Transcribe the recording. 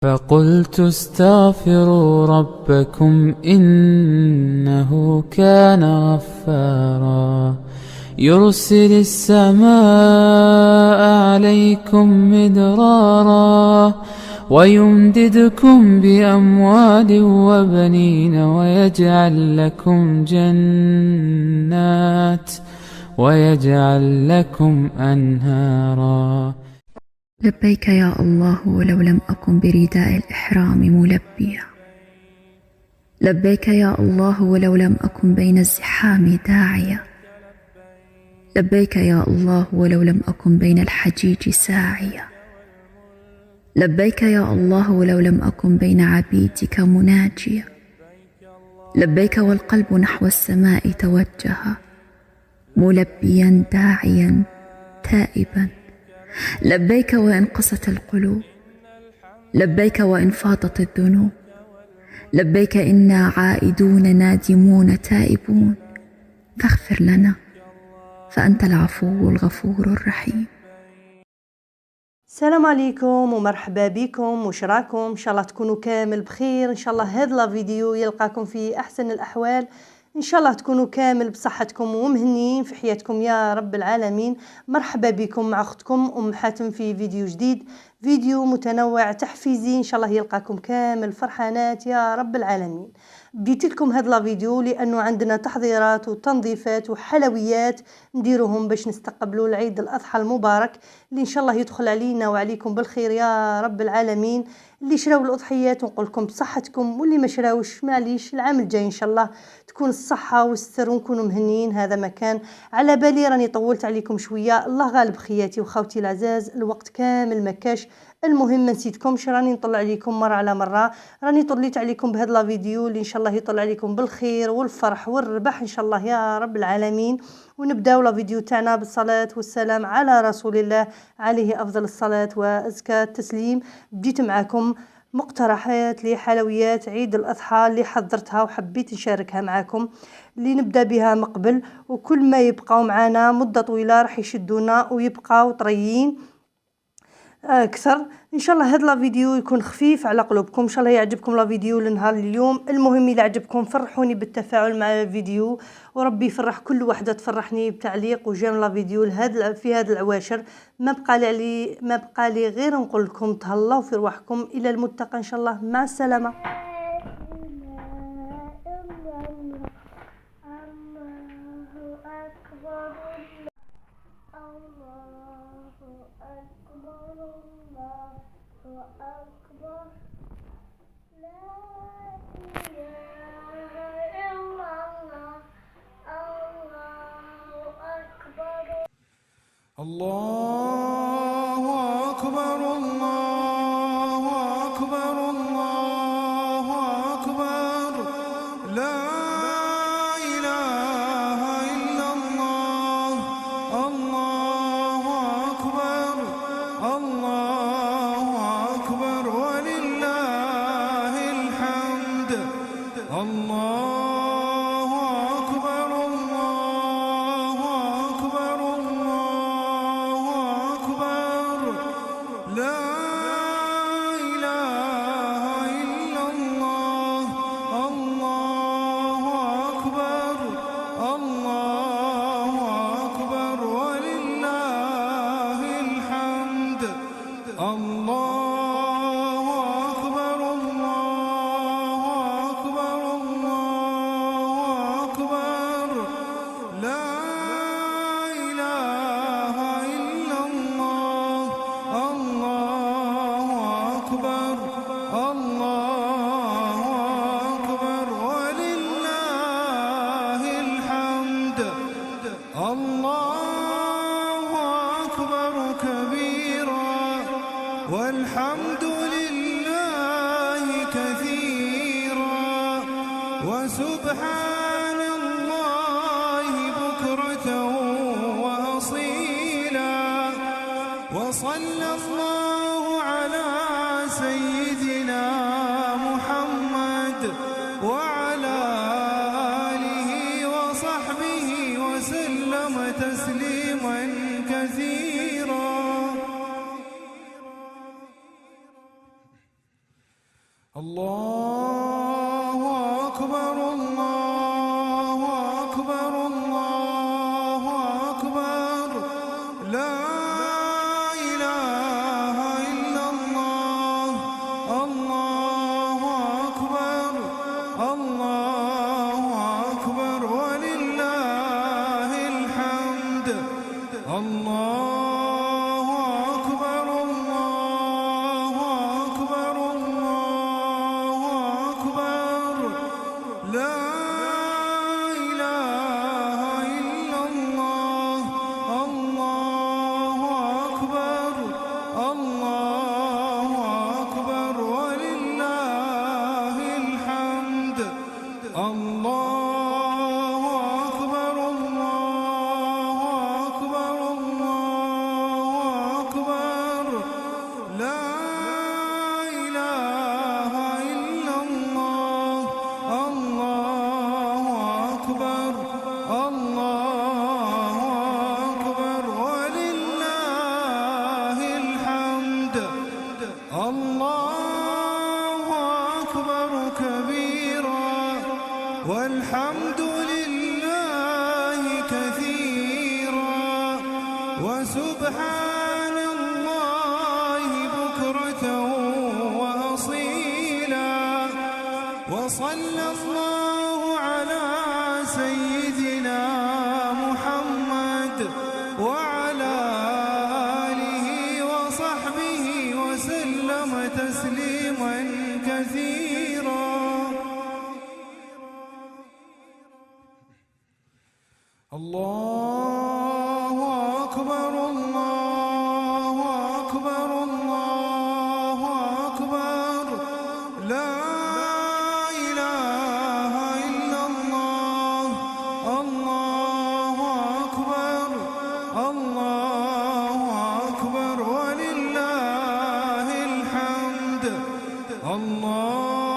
فقلت استغفروا ربكم إنه كان غفارا يرسل السماء عليكم مدرارا ويمددكم بأموال وبنين ويجعل لكم جنات ويجعل لكم أنهارا. لبيك يا الله ولو لم أكن برداء الإحرام ملبيا، لبيك يا الله ولو لم أكن بين الزحام داعيا، لبيك يا الله ولو لم أكن بين الحجيج ساعيا، لبيك يا الله ولو لم أكن بين عبيدك مناجيا، لبيك والقلب نحو السماء توجه ملبيا داعيا تائبا، لبيك وإن قست القلوب، لبيك وإن فاضت الذنوب، لبيك إنا عائدون نادمون تائبون، فاغفر لنا فأنت العفو الغفور الرحيم. السلام عليكم ومرحبا بكم، وش راكم؟ ان شاء الله تكونوا كامل بخير. ان شاء الله هذا الفيديو يلقاكم في احسن الاحوال، ان شاء الله تكونوا كامل بصحتكم ومهنيين في حياتكم يا رب العالمين. مرحبا بكم مع اختكم ام حاتم في فيديو جديد، فيديو متنوع تحفيزي، ان شاء الله يلقاكم كامل فرحانات يا رب العالمين. بديت لكم هذا الفيديو لانه عندنا تحضيرات وتنظيفات وحلويات نديروهم باش نستقبلوا العيد الاضحى المبارك اللي ان شاء الله يدخل علينا وعليكم بالخير يا رب العالمين. اللي شراو الاضحيات نقول لكم بصحتكم، واللي ما شراوش معليش العام الجاي ان شاء الله تكون الصحه والستر ونكونوا مهنيين. هذا مكان على بالي راني طولت عليكم شويه، الله غالب خياتي وخوتي العزاز، الوقت كامل مكاش. المهم ما نسيتكمش، راني نطلع عليكم مره على مره، راني طليت عليكم بهذا الفيديو اللي ان شاء الله يطلع عليكم بالخير والفرح والربح ان شاء الله يا رب العالمين. ونبداو الفيديو تاعنا بالصلاه والسلام على رسول الله عليه افضل الصلاه وازكى التسليم. بديت معكم مقترحات لحلويات عيد الاضحى اللي حضرتها وحبيت نشاركها معكم، اللي نبدا بها مقبل، وكل ما يبقاو معنا مده طويله راح يشدونا ويبقاو طريين اكثر ان شاء الله. هذا الفيديو يكون خفيف على قلوبكم، ان شاء الله يعجبكم الفيديو لنهار اليوم. المهم اذا عجبكم فرحوني بالتفاعل مع الفيديو، وربي يفرح كل وحده تفرحني بتعليق وجيم الفيديو في هذا العواشر. ما بقى لي غير نقول لكم تهلاو في رواحكم، الى الملتقى ان شاء الله، مع السلامه. الله أكبر الله أكبر الله أكبر، لا إله إلا الله، الله أكبر الله أكبر ولله الحمد. الله أكبر الله أكبر الله أكبر، لا إله إلا الله، الله أكبر الله أكبر ولله الحمد. الله أكبر الله أكبر الله أكبر، لا إله إلا الله، الله أكبر الله أكبر ولله الحمد. الله أكبر كبيرا والحمد لله كثيرا وسبحان الله بكرة وأصيلا، وصلى الله على سيدنا محمد وعلى آله وصحبه وسلم تسليما كثيرا. الله أكبر الله أكبر الله أكبر لا إله إلا الله الله أكبر الله أكبر ولله الحمد الله أكبر الله أكبر الله أكبر لا إله إلا الله الله أكبر الله أكبر ولله الحمد الله أكبر الله أكبر الله أكبر لا إله إلا الله الله أكبر الله أكبر ولله الحمد الله أكبر كبيرا والحمد لله كثيرا وسبحان الله بكرة وأصيلا وصلى الله على سيدنا محمد وعلى آله وصحبه وسلم تسليما كثيرا الله أكبر الله أكبر الله أكبر لا إله إلا الله الله أكبر الله أكبر ولله الحمد الله